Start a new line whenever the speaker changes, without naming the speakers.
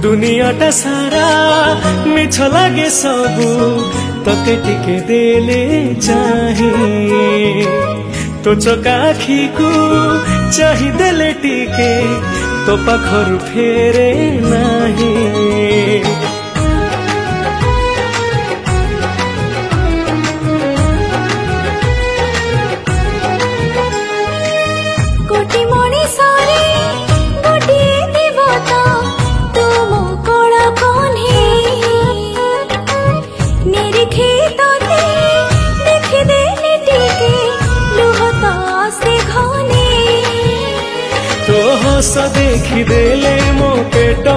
दुनियाटा सारा मिछ लागे सबू तते टिके देले चाही तो चका आखी को चाही देले टिके तो पाखरु फेरे नाही। तो हस देखी देले मो पेट